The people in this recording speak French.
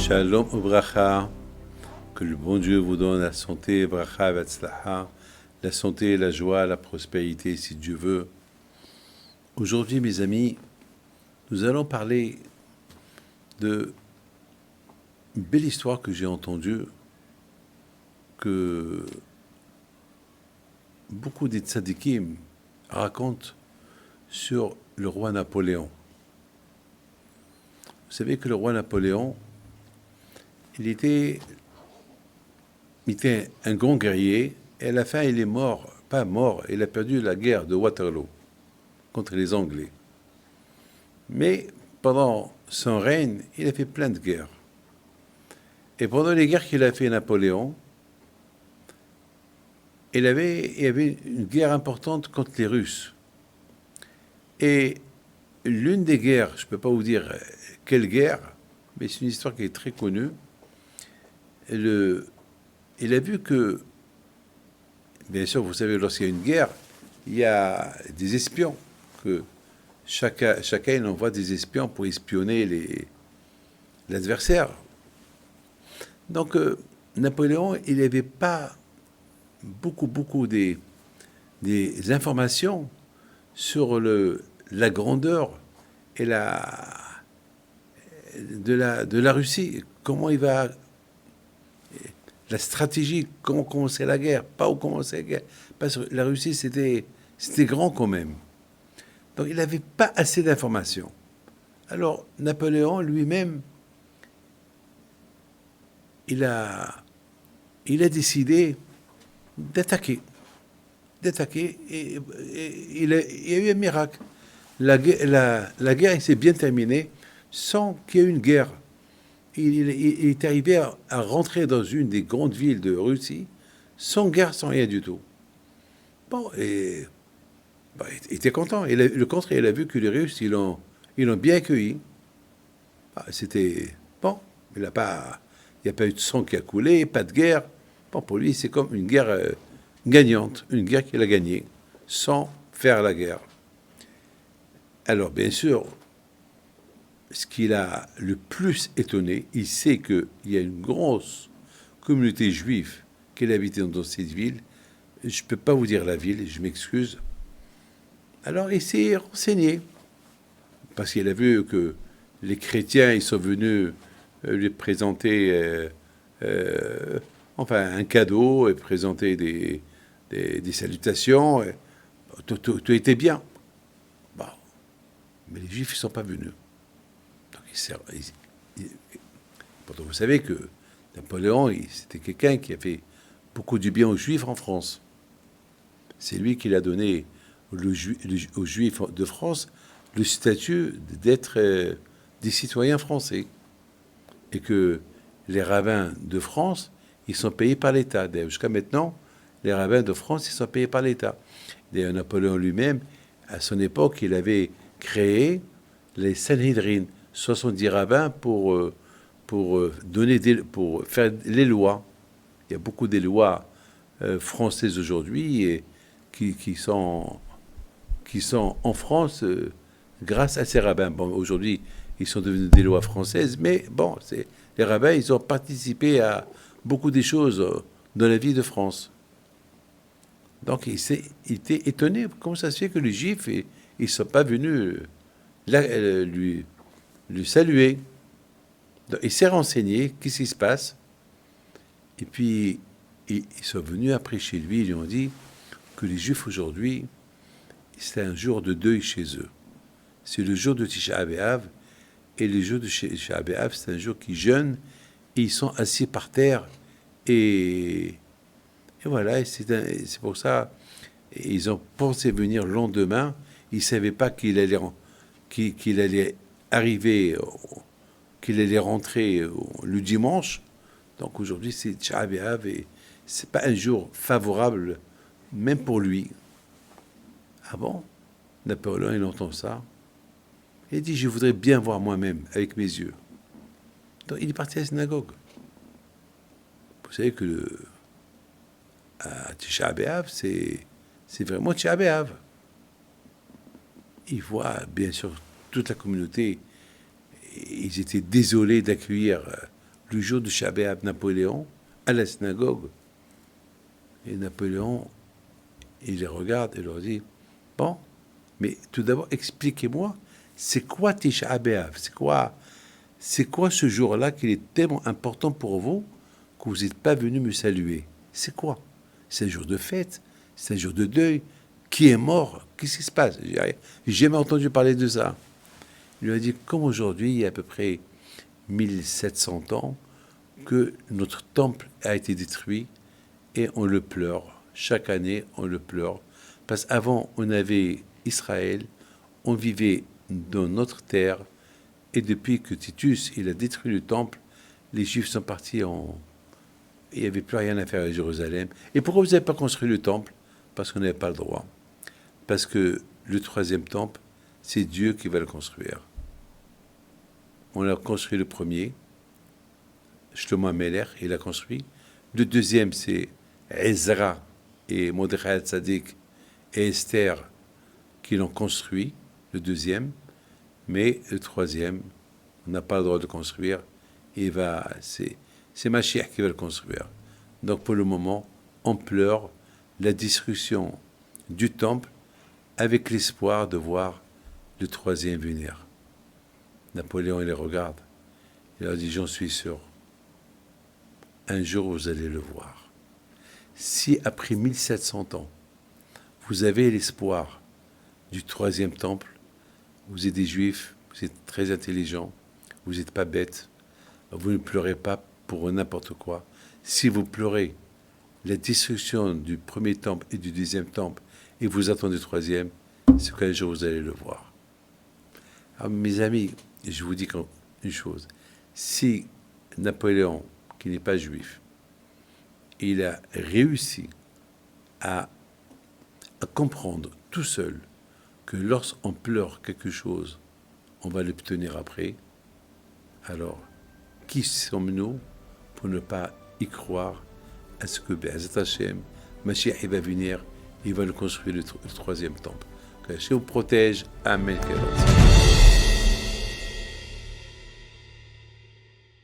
Shalom Ubracha, que le bon Dieu vous donne la santé, bracha vatzlaha, la santé, la joie, la prospérité, si Dieu veut. Aujourd'hui, mes amis, nous allons parler de une belle histoire que j'ai entendue, que beaucoup des tzadikim racontent sur le roi Napoléon. Vous savez que le roi Napoléon, il était un grand guerrier, et à la fin, il est mort, pas mort, il a perdu la guerre de Waterloo contre les Anglais. Mais pendant son règne, il a fait plein de guerres. Et pendant les guerres qu'il a fait Napoléon, il y avait une guerre importante contre les Russes. Et l'une des guerres, je ne peux pas vous dire quelle guerre, mais c'est une histoire qui est très connue. Il a vu que, bien sûr, vous savez, lorsqu'il y a une guerre, il y a des espions, que chacun il envoie des espions pour espionner l'adversaire. Donc, Napoléon, il n'avait pas beaucoup des informations sur la grandeur et de la Russie. Comment il va... La stratégie, comment commencer la guerre, pas où commencer la guerre. Parce que la Russie, c'était grand quand même. Donc, il n'avait pas assez d'informations. Alors, Napoléon lui-même, il a décidé d'attaquer. Et il y a eu un miracle. La guerre s'est bien terminée sans qu'il y ait eu une guerre. Il est arrivé à rentrer dans une des grandes villes de Russie sans guerre, sans rien du tout. Bon, il était content. Et le contraire, il a vu que les Russes, ils l'ont bien accueilli. C'était bon. Il n'y a pas eu de sang qui a coulé, pas de guerre. Bon, pour lui, c'est comme une guerre gagnante, une guerre qu'il a gagnée sans faire la guerre. Alors, bien sûr, ce qui l'a le plus étonné, il sait qu'il y a une grosse communauté juive qui habite dans cette ville. Je ne peux pas vous dire la ville, je m'excuse. Alors, il s'est renseigné, parce qu'il a vu que les chrétiens, ils sont venus lui présenter un cadeau et présenter des salutations. Tout était bien. Bon. Mais les juifs ne sont pas venus. Pourtant, vous savez que Napoléon, c'était quelqu'un qui a fait beaucoup du bien aux Juifs en France. C'est lui qui a donné aux Juifs de France le statut d'être des citoyens français. Et que les rabbins de France, ils sont payés par l'État. D'ailleurs, jusqu'à maintenant, les rabbins de France, ils sont payés par l'État. D'ailleurs, Napoléon lui-même, à son époque, il avait créé les Sanhedrin, 70 rabbins pour faire les lois. Il y a beaucoup des lois françaises aujourd'hui et qui sont en France grâce à ces rabbins. Bon, aujourd'hui, ils sont devenus des lois françaises, mais bon, les rabbins, ils ont participé à beaucoup des choses dans la vie de France. Donc, il était étonné. Comment ça se fait que les Juifs, ils ne sont pas venus lui saluer. Donc, il s'est renseigné, qu'est-ce qui se passe. Et puis, ils sont venus après chez lui, ils lui ont dit que les Juifs aujourd'hui, c'est un jour de deuil chez eux. C'est le jour de Tisha B'Av, et le jour de Tisha B'Av, c'est un jour qu'ils jeûnent, et ils sont assis par terre, et voilà, c'est pour ça, ils ont pensé venir le lendemain, ils ne savaient pas qu'il allait arriver, qu'il allait rentrer le dimanche. Donc aujourd'hui, c'est Tisha B'Av et c'est pas un jour favorable, même pour lui. Ah bon? Napoléon, il entend ça. Il dit, je voudrais bien voir moi-même, avec mes yeux. Donc il est parti à la synagogue. Vous savez que à Tisha B'Av, c'est vraiment Tisha B'Av. Il voit, bien sûr, toute la communauté. Ils étaient désolés d'accueillir le jour de Tisha B'Av, Napoléon, à la synagogue. Et Napoléon, il les regarde et leur dit, bon, mais tout d'abord, expliquez-moi, c'est quoi Tisha B'Av? C'est quoi ce jour-là qui est tellement important pour vous que vous n'êtes pas venu me saluer? C'est quoi? C'est un jour de fête? C'est un jour de deuil? Qui est mort? Qu'est-ce qui se passe? J'ai jamais entendu parler de ça. Il lui a dit, comme aujourd'hui, il y a à peu près 1700 ans, que notre temple a été détruit et on le pleure. Chaque année, on le pleure. Parce qu'avant, on avait Israël, on vivait dans notre terre, et depuis que Titus il a détruit le temple, les Juifs sont partis en... Il n'y avait plus rien à faire à Jérusalem. Et pourquoi vous n'avez pas construit le temple? Parce qu'on n'avait pas le droit. Parce que le troisième temple, c'est Dieu qui va le construire. On a construit le premier, Shlomo Ameler, il a construit. Le deuxième, c'est Ezra et Mordechai Tzadik et Esther qui l'ont construit, le deuxième. Mais le troisième, on n'a pas le droit de construire. C'est Mashiach qui va le construire. Donc pour le moment, on pleure la destruction du temple avec l'espoir de voir le troisième venir. Napoléon, il les regarde. Il leur dit, j'en suis sûr. Un jour, vous allez le voir. Si après 1700 ans, vous avez l'espoir du troisième temple, vous êtes des juifs, vous êtes très intelligents, vous n'êtes pas bêtes, vous ne pleurez pas pour n'importe quoi. Si vous pleurez la destruction du premier temple et du deuxième temple, et vous attendez le troisième, c'est qu'un jour vous allez le voir. Alors, mes amis, je vous dis une chose. Si Napoléon, qui n'est pas juif, il a réussi à comprendre tout seul que lorsqu'on pleure quelque chose, on va l'obtenir après, alors qui sommes-nous pour ne pas y croire à ce que Be'ezrat Hashem, Mashiach va venir, il va le construire le troisième temple. Que Hashem vous protège. Amen.